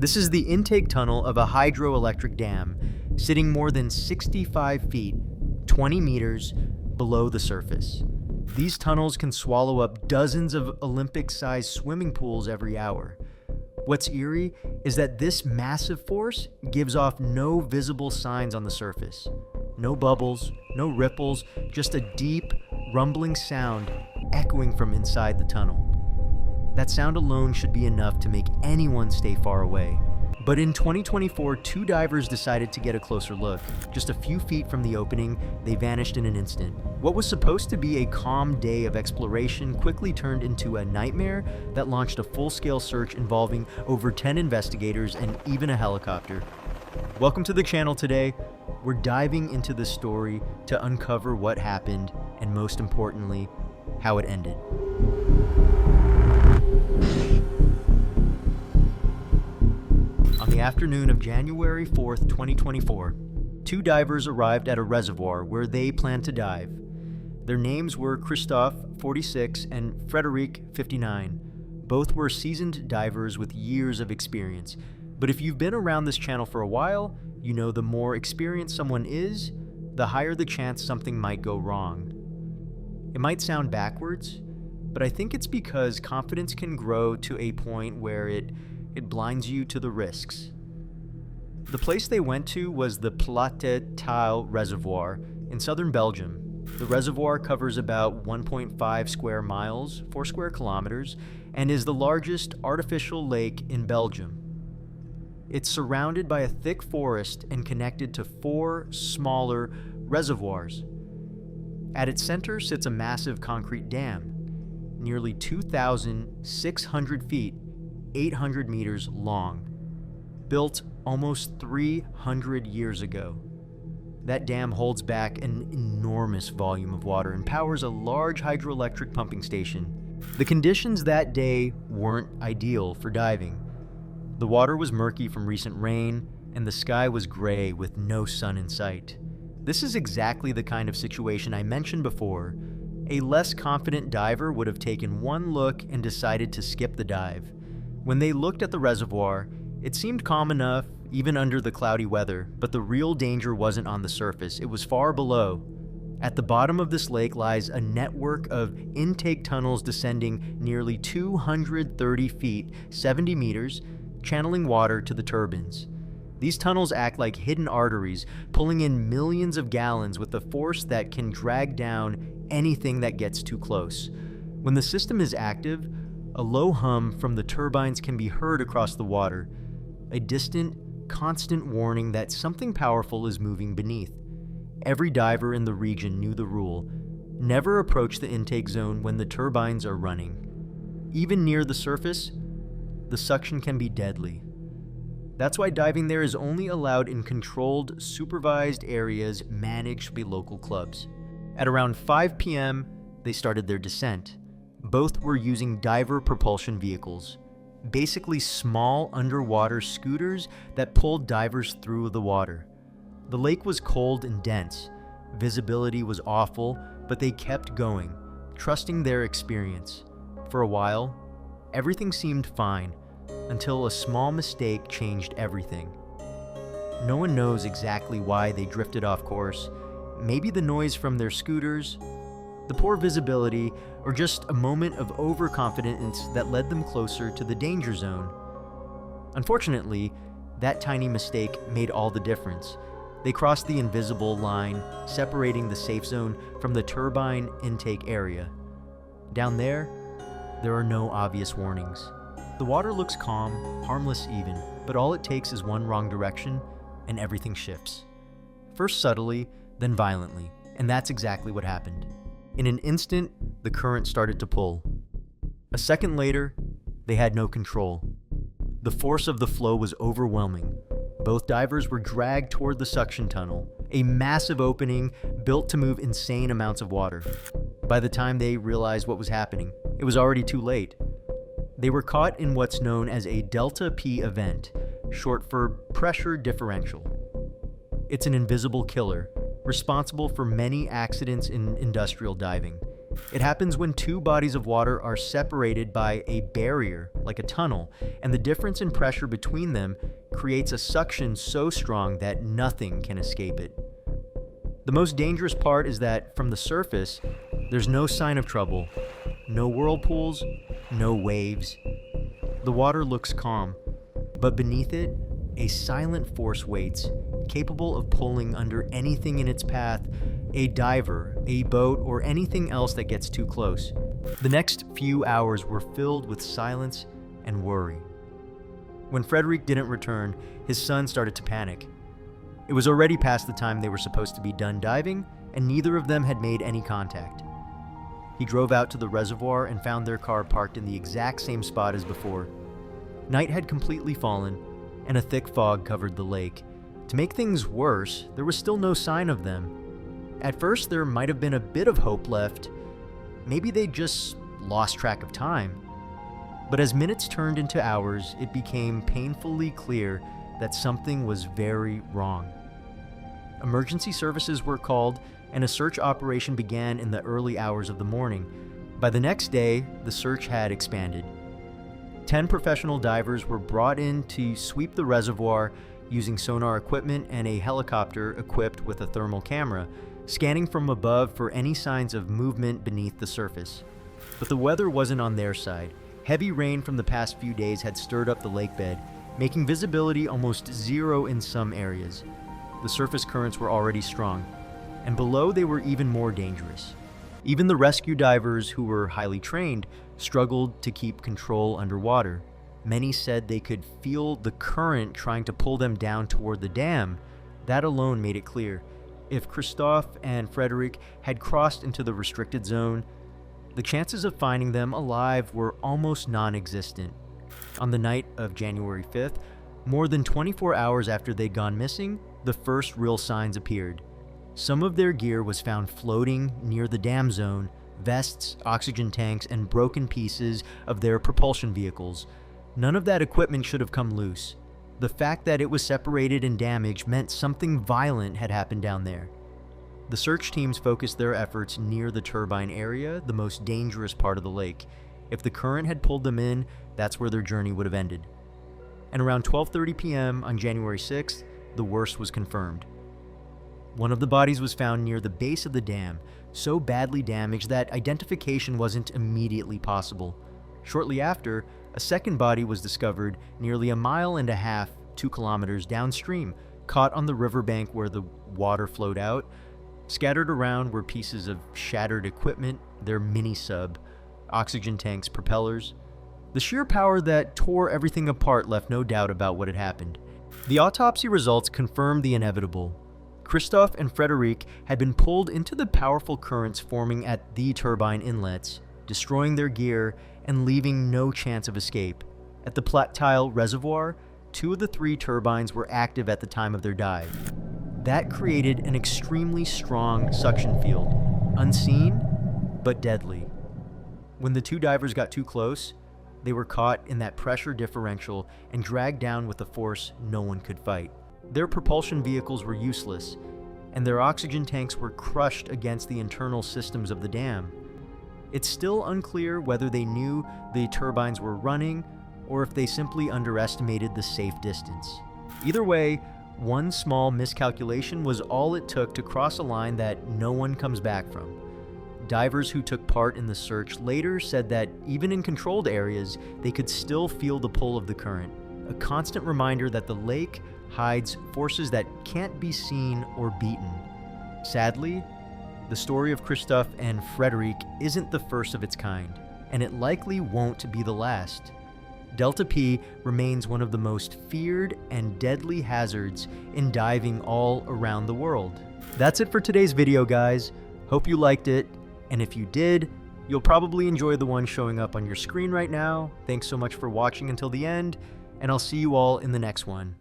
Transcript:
This is the intake tunnel of a hydroelectric dam, sitting more than 65 feet, 20 meters below the surface. These tunnels can swallow up dozens of Olympic-sized swimming pools every hour. What's eerie is that this massive force gives off no visible signs on the surface. No bubbles, no ripples, just a deep, rumbling sound echoing from inside the tunnel. That sound alone should be enough to make anyone stay far away. But in 2024, two divers decided to get a closer look. Just a few feet from the opening, they vanished in an instant. What was supposed to be a calm day of exploration quickly turned into a nightmare that launched a full-scale search involving over 10 investigators and even a helicopter. Welcome to the channel today. We're diving into the story to uncover what happened and, most importantly, how it ended. On the afternoon of January 4th, 2024, two divers arrived at a reservoir where they planned to dive. Their names were Christophe, 46, and Frédéric, 59. Both were seasoned divers with years of experience. But if you've been around this channel for a while, you know the more experienced someone is, the higher the chance something might go wrong. It might sound backwards, but I think it's because confidence can grow to a point where it blinds you to the risks. The place they went to was the Platte Tile Reservoir in southern Belgium. The reservoir covers about 1.5 square miles, 4 square kilometers, and is the largest artificial lake in Belgium. It's surrounded by a thick forest and connected to 4 smaller reservoirs. At its center sits a massive concrete dam, nearly 2,600 feet, 800 meters long, built almost 300 years ago. That dam holds back an enormous volume of water and powers a large hydroelectric pumping station. The conditions that day weren't ideal for diving. The water was murky from recent rain, and the sky was gray with no sun in sight. This is exactly the kind of situation I mentioned before. A less confident diver would have taken one look and decided to skip the dive. When they looked at the reservoir, it seemed calm enough, even under the cloudy weather, but the real danger wasn't on the surface, it was far below. At the bottom of this lake lies a network of intake tunnels descending nearly 230 feet, 70 meters, channeling water to the turbines. These tunnels act like hidden arteries, pulling in millions of gallons with a force that can drag down anything that gets too close. When the system is active, a low hum from the turbines can be heard across the water, a distant, constant warning that something powerful is moving beneath. Every diver in the region knew the rule: never approach the intake zone when the turbines are running. Even near the surface, the suction can be deadly. That's why diving there is only allowed in controlled, supervised areas managed by local clubs. At around 5 p.m., they started their descent. Both were using diver propulsion vehicles, basically small underwater scooters that pulled divers through the water. The lake was cold and dense. Visibility was awful, but they kept going, trusting their experience. For a while, everything seemed fine, until a small mistake changed everything. No one knows exactly why they drifted off course. Maybe the noise from their scooters, the poor visibility, or just a moment of overconfidence that led them closer to the danger zone. Unfortunately, that tiny mistake made all the difference. They crossed the invisible line, separating the safe zone from the turbine intake area. Down there are no obvious warnings. The water looks calm, harmless even, but all it takes is one wrong direction, and everything shifts. First subtly, then violently, and that's exactly what happened. In an instant, the current started to pull. A second later, they had no control. The force of the flow was overwhelming. Both divers were dragged toward the suction tunnel, a massive opening built to move insane amounts of water. By the time they realized what was happening, it was already too late. They were caught in what's known as a delta P event, short for pressure differential. It's an invisible killer, responsible for many accidents in industrial diving. It happens when two bodies of water are separated by a barrier, like a tunnel, and the difference in pressure between them creates a suction so strong that nothing can escape it. The most dangerous part is that from the surface, there's no sign of trouble, no whirlpools, no waves. The water looks calm, but beneath it, a silent force waits, capable of pulling under anything in its path, a diver, a boat, or anything else that gets too close. The next few hours were filled with silence and worry. When Frederick didn't return, his son started to panic. It was already past the time they were supposed to be done diving, and neither of them had made any contact. He drove out to the reservoir and found their car parked in the exact same spot as before. Night had completely fallen, and a thick fog covered the lake. To make things worse, there was still no sign of them. At first, there might have been a bit of hope left. Maybe they just lost track of time. But as minutes turned into hours, it became painfully clear that something was very wrong. Emergency services were called, and a search operation began in the early hours of the morning. By the next day, the search had expanded. 10 professional divers were brought in to sweep the reservoir using sonar equipment and a helicopter equipped with a thermal camera, scanning from above for any signs of movement beneath the surface. But the weather wasn't on their side. Heavy rain from the past few days had stirred up the lake bed, making visibility almost zero in some areas. The surface currents were already strong, and below they were even more dangerous. Even the rescue divers, who were highly trained, struggled to keep control underwater. Many said they could feel the current trying to pull them down toward the dam. That alone made it clear. If Christophe and Frederick had crossed into the restricted zone, the chances of finding them alive were almost non-existent. On the night of January 5th, more than 24 hours after they'd gone missing, the first real signs appeared. Some of their gear was found floating near the dam zone: vests, oxygen tanks, and broken pieces of their propulsion vehicles. None of that equipment should have come loose. The fact that it was separated and damaged meant something violent had happened down there. The search teams focused their efforts near the turbine area, the most dangerous part of the lake. If the current had pulled them in, that's where their journey would have ended. And around 12:30 p.m. on January 6th, the worst was confirmed. One of the bodies was found near the base of the dam, so badly damaged that identification wasn't immediately possible. Shortly after, a second body was discovered nearly 1.5 miles, 2 kilometers downstream, caught on the riverbank where the water flowed out. Scattered around were pieces of shattered equipment, their mini-sub, oxygen tanks, propellers. The sheer power that tore everything apart left no doubt about what had happened. The autopsy results confirmed the inevitable. Christophe and Frederick had been pulled into the powerful currents forming at the turbine inlets, destroying their gear and leaving no chance of escape. At the Platile Reservoir, 2 of the 3 turbines were active at the time of their dive. That created an extremely strong suction field, unseen but deadly. When the 2 divers got too close, they were caught in that pressure differential and dragged down with a force no one could fight. Their propulsion vehicles were useless, and their oxygen tanks were crushed against the internal systems of the dam. It's still unclear whether they knew the turbines were running or if they simply underestimated the safe distance. Either way, one small miscalculation was all it took to cross a line that no one comes back from. Divers who took part in the search later said that even in controlled areas, they could still feel the pull of the current, a constant reminder that the lake hides forces that can't be seen or beaten. Sadly, the story of Christophe and Frederick isn't the first of its kind, and it likely won't be the last. Delta P remains one of the most feared and deadly hazards in diving all around the world. That's it for today's video, guys. Hope you liked it, and if you did, you'll probably enjoy the one showing up on your screen right now. Thanks so much for watching until the end, and I'll see you all in the next one.